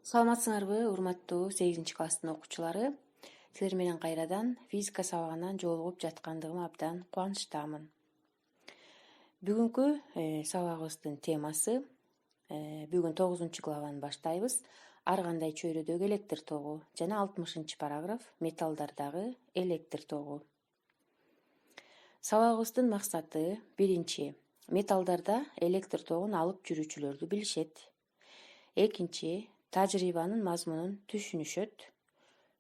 Саламатсыңарбы, урматтуу 8-класстын окуучулары? Силер менен кайрадан физика сабагынан жолугуп жаткандыгыма абдан кубанычтамын. Бүгүнкү сабагыбыздын темасы бүгүн 9-главаны баштайбыз. Ар кандай чөйрөдөгү электр тогу жана 60-параграф металлдардагы электр тогу. Сабагыбыздын максаты биринчи, металлдарда электр тогун алып жүрүүчүлөрдү билишет. Экинчи, тажрыйбанын мазмунун түшүнүшөт.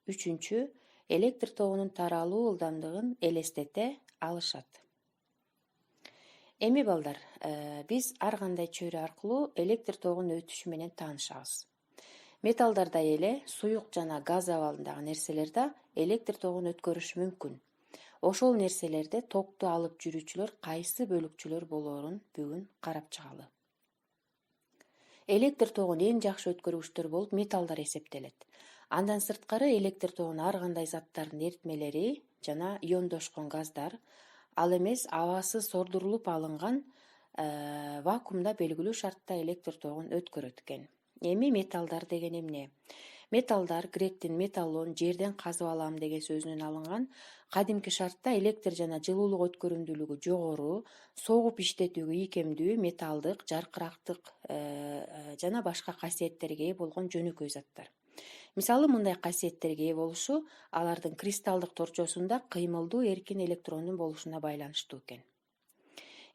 Үчүнчү, электр тогунун таралуу ылдамдыгын элестете алышат. Эми балдар, биз ар кандай чөйрө аркылуу электр тогунун өтүшү менен таанышабыз. Металлдардай эле суюк жана газ абалындагы нерселер да электр тогун өткөрүшү мүмкүн. Ошол нерселерде токту алып жүрүүчүлөр кайсы бөлүкчүлөр болоорун бүгүн карап чыгалы. Электр тогун эң жакшы өткөргүчтөр болуп металлдар эсептелет. Андан сырткары электр тогун ар кандай заттардын эритмелери жана иондошкон газдар, ал эмес абасы сордурулуп алынган вакуумда белгилүү шартта электр тогун өткөрөт экен. Эми металлдар деген эмне? Металлдар гректин металлон жерден казып алам деген сөзүнөн алынган. Кадимки шартта электр жана жылуулук өткөрүмдүүлүгү жогору, согуп иштетүүгө ийкемдүү, металлдык, жаркырактык жана башка касиеттерге ээ болгон жөнөкөй заттар. Мисалы, мындай касиеттерге ээ болушу алардын кристалдык торчосунда кыймылдуу эркин электрондун болушуна байланыштуу экен.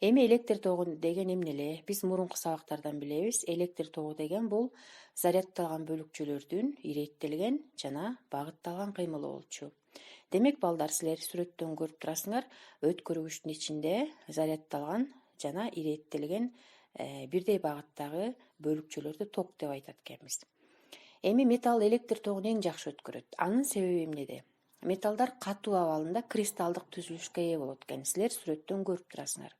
Эми электр тогу деген эмне эле? Биз мурунку сабактардан билебиз. Электр тогу деген бул зарядталган бөлүкчөлөрдүн иреттелген жана багытталган кыймылы болчу. Демек, балдар, силер сүрөттөн көрүп турасыңар, өткөргүчтүн ичинде зарядталган жана иреттелген бирдей багыттагы бөлүкчөлөрдү ток деп айтат экенбиз. Эми металл электр тогун эң жакшы өткөрөт. Анын себеби эмнеде? Металлдар катуу абалында кристалдык түзүлүшкө ээ болот экен. Силер сүрөттөн көрүп турасыңар.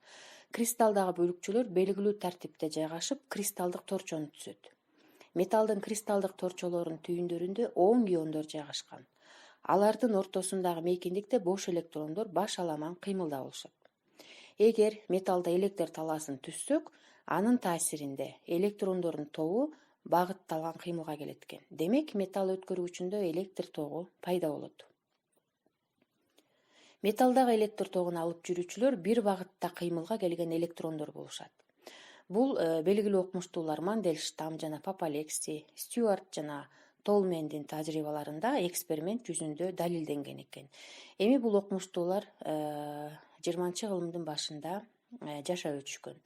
Кристалдагы бөлүкчөлөр белгилүү тартипте жайгашып, кристалдык торчону түзөт. Металлдын кристалдык торчолорунун түйүндөрүндө оң иондор жайгашкан. Алардын ортосундагы мейкиндикте бош электрондор баш аламан кыймылда болушат. Эгер металлда электр талаасын түзсөк, анын таасиринде электрондордун тобу багытталган кыймылга келет экен. Демек, металл өткөргүчүндө электр тогу пайда болот. Металлдагы электр тогун алып жүрүүчүлөр бир багытта кыймылга келген электрондор болушат. Бул белгилүү окумуштуулар Мандельштам жана Папалекси, Стюарт жана Толмендин тажрыйбаларында эксперимент жүзүндө далилденген экен. Эми бул окумуштуулар 20-кылымдын башында жашап өтүшкөн.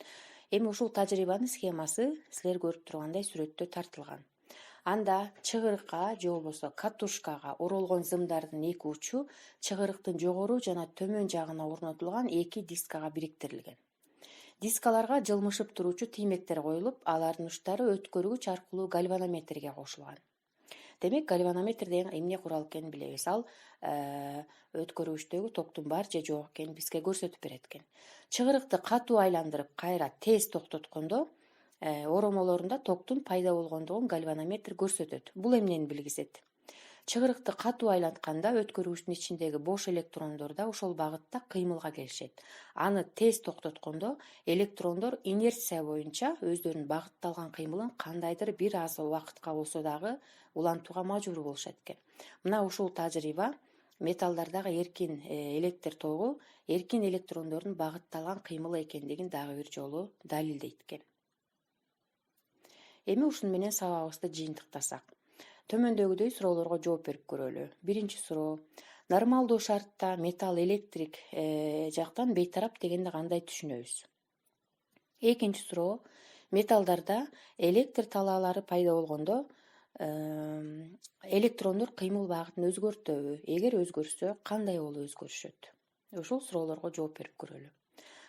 Эми ушул тажрыйбанын схемасы силер көрүп тургандай сүрөттө тартылган. Анда чыгырыкка же болбосо катушкага оролгон зымдардын эки учу чыгырыктын жогору жана төмөн жагына орнотулган эки дискага бириктирилген. Дискаларга жылмышып туруучу тиймектер коюлуп, алардын учтары өткөргүч аркылуу гальванометрге кошулган. Демек, гальванометр деген эмне курал экенин билебиз. Ал өткөргүчтөгү токтун бар же жок экенин бизге көрсөтүп берет экен. Чыгырыкты катуу айландырып, кайра тез токтоткондо оромолорунда токтун пайда болгондугун гальванометр көрсөтөт. Бул эмнени билгизет? Чыгырыкты катуу айлантканда өткөргүчтүн ичиндеги бош электрондор да ошол багытта кыймылга келишет. Аны тез токтоткондо электрондор инерция боюнча өздөрүнүн багытталган кыймылын кандайдыр бир аз убакытка болсо дагы улантууга мажбур болушат экен. Мына ушул тажрыйба металлдардагы эркин электр тогу эркин электрондордун багытталган кыймылы экендигин дагы бир жолу далилдейт экен. Эми ушуну менен сабагыбызды жыйынтыктасак, төмөндөгүдөй суроолорго жооп берип көрөлү. Биринчи суроо: нормалдуу шартта металл электрик жактан бейтарап дегенди кандай түшүнөбүз? Экинчи суроо: металлдарда электр талаалары пайда болгондо электрондор кыймыл багытын өзгөртөбү? Эгер өзгөрсө, кандай болуп өзгөрүшөт? Ушул суроолорго жооп берип көрөлү.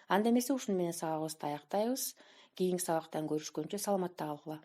Анда эмесе ушуну менен сабагыбызды аяктайбыз. Кийинки сабактан көрүшкөнчө саламатта калгыла.